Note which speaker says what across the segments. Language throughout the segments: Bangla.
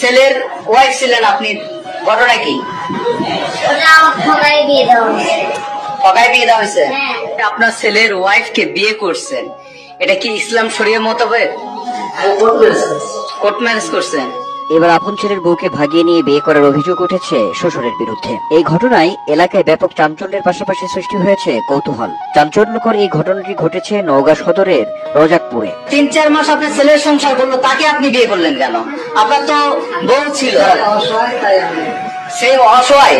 Speaker 1: ছেলের ওয়াইফ ছিলেন আপনি, ঘটনা কি?
Speaker 2: ঠকায় বিয়ে দেওয়া হয়েছে।
Speaker 1: ঠকায় বিয়ে দেওয়া হয়েছে? আপনার ছেলের ওয়াইফকে বিয়ে করছেন, এটা কি ইসলাম শরীয়ত মোতাবেক? কোর্ট ম্যারেজ করছেন।
Speaker 3: এবার আপন ছেলের বউকে ভাগিয়ে নিয়ে বিয়ে করার অভিযোগ উঠেছে শ্বশুরের বিরুদ্ধে। এই ঘটনায় এলাকায় ব্যাপক চাঞ্চল্যের পাশাপাশি সৃষ্টি হয়েছে কৌতূহল। চাঞ্চল্যকর এই ঘটনাটি ঘটেছে নওগাঁ সদরের রজাকপুরে।
Speaker 1: 3-4 মাস আপনার ছেলের সংসার করলো, তাকে আপনি বিয়ে করলেন কেন? আপনার তো বউ ছিল, সে অসহায়।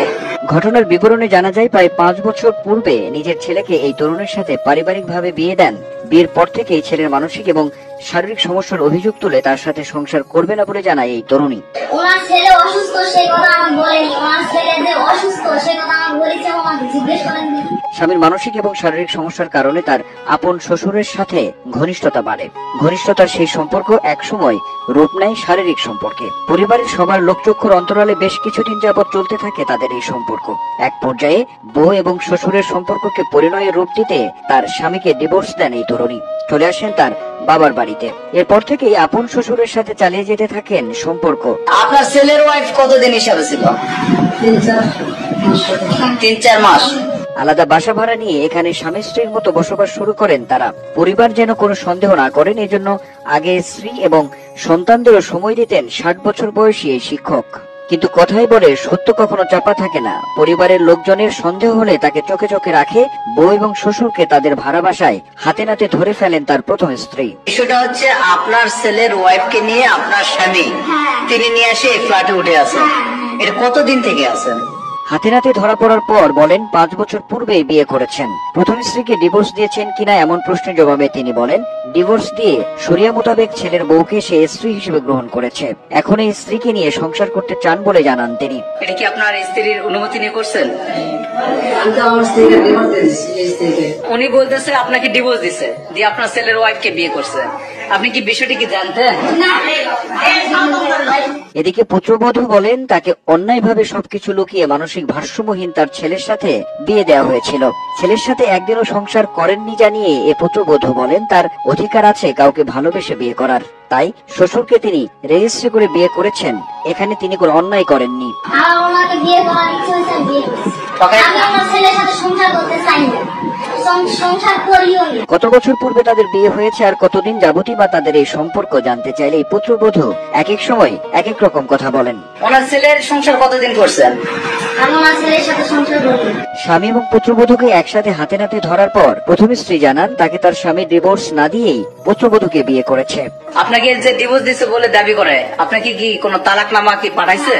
Speaker 3: ঘটনার বিবরণে জানা যায়, প্রায় 5 বছর পূর্বে নিজের ছেলেকে এই তরুণের সাথে পারিবারিকভাবে বিয়ে দেন। বিয়ের পর থেকেই ছেলের মানসিক এবং শারীরিক সমস্যার অভিযোগ তুলে তার সাথে সংসার করবে না বলে জানায় এই তরুণী।
Speaker 2: ওনার ছেলে অসুস্থ, সেই কথা আমাকে বলেনি। ওনার ছেলে যে অসুস্থ সেই কথা আমাকে বলেছে, আমাকে জিজ্ঞেস করেন।
Speaker 3: স্বামীর মানসিক এবং শারীরিক সমস্যার কারণে তার আপন শ্বশুরের সাথে ঘনিষ্ঠতা বাড়ে। ঘনিষ্ঠতার সেই সম্পর্ক একসময় রূপ নেয় শারীরিক সম্পর্কে। পরিবারের সবার লোকচক্ষুর অন্তরালে বেশ কিছুদিন যাবৎ চলতে থাকে তাদের এই সম্পর্ক। এক পর্যায়ে বউ এবং শ্বশুরের সম্পর্ককে পরিণয়ে রূপ দিতে তার স্বামীকে ডিভোর্স দেন এই তরুণী। চলে আসেন তার বাবার বাড়িতে। এরপর থেকেই আপন শ্বশুরের সাথে চালিয়ে যেতে থাকেন সম্পর্ক।
Speaker 1: আপনার ছেলের ওয়াইফ কতদিন হিসাবে ছিল? 3-4 মাস।
Speaker 3: আলাদা বাসা ভাড়া নিয়ে এখানে স্বামী স্ত্রীর মতো বসবাস শুরু করেন তারা। পরিবার যেন কোনো সন্দেহ না করেন, এজন্য আগে স্ত্রী এবং সন্তানদেরও সময় দিতেন 60 বছর বয়সী এই শিক্ষক। কিন্তু কথাই বলে সত্য কখনো চাপা থাকে না। পরিবারের লোকজনের সন্দেহ হলে তাকে চোখে চোখে রাখে। বউ এবং শ্বশুরকে তাদের ভাড়া বাসায় হাতে নাতে ধরে ফেলেন তার প্রথম স্ত্রী।
Speaker 1: বিষয়টা হচ্ছে, আপনার ছেলের ওয়াইফকে নিয়ে আপনার স্বামী তিনি নিয়ে এসে এই ফ্ল্যাটে উঠে আছেন, এটা কতদিন থেকে আছেন?
Speaker 3: হাতে নাতে ধরা পড়ার পর বলেন 5 বছর পূর্বে বিয়ে করেছেন। প্রথম স্ত্রীকে ডিভোর্স দিয়েছেন কিনা এমন প্রশ্নের জবাবে তিনি বলেন, ডিভোর্স দিয়ে শরিয়া মোতাবেক ছেলের বউকে সে স্ত্রী হিসেবে গ্রহণ করেছে। এখন এই স্ত্রীকে নিয়ে সংসার করতে চান বলে জানান তিনি।
Speaker 1: এটা কি আপনার স্ত্রীর অনুমতি নিয়ে করছেন? উনি বলতেছে আপনাকে ডিভোর্স দিছে, দিয়ে আপনার ছেলের ওয়াইফকে বিয়ে করছে। আপনি কি বিষয়টি কি জানতেন?
Speaker 3: এদিকে পুত্রবধূ বলেন, তাকে অন্যায়ভাবে সবকিছু লুকিয়ে মানসিক ভারসাম্যহীন তার ছেলের সাথে বিয়ে দেওয়া হয়েছিল। ছেলের সাথে একদিনও সংসার করেননি জানিয়ে এ পুত্রবধূ বলেন তার অধিকার আছে কাউকে ভালোবেসে বিয়ে করার। তাই শ্বশুরকে তিনি রেজিস্ট্রি করে বিয়ে করেছেন, এখানে তিনি কোনো অন্যায় করেননি।
Speaker 2: আমার ওনাকে বিয়ে করার ইচ্ছে হয়েছে, বিয়ে করেছি। আমি আমার ছেলের সাথে সংসার করতে চাই না, সংসার করিও না।
Speaker 3: কত বছর পূর্বে তাদের বিয়ে হয়েছে আর কতদিন যাবতই বা তাদের এই সম্পর্ক জানতে চাইলে এই পুত্রবধূ এক এক সময় এক এক রকম কথা বলেন।
Speaker 1: ওনার ছেলের সংসার কতদিন করছেন?
Speaker 2: আমি আমার ছেলের সাথে সংসার করি।
Speaker 3: স্বামী এবং পুত্রবধূকে একসাথে হাতে নাতে ধরার পর প্রথম স্ত্রী জানান তাকে তার স্বামী ডিভোর্স না দিয়েই পুত্রবধূকে বিয়ে করেছে।
Speaker 1: আপনাকে যে ডিভোর্স দিছে বলে দাবি করে, আপনাকে কি কোনো তালাকনামা কি পাঠাইছে?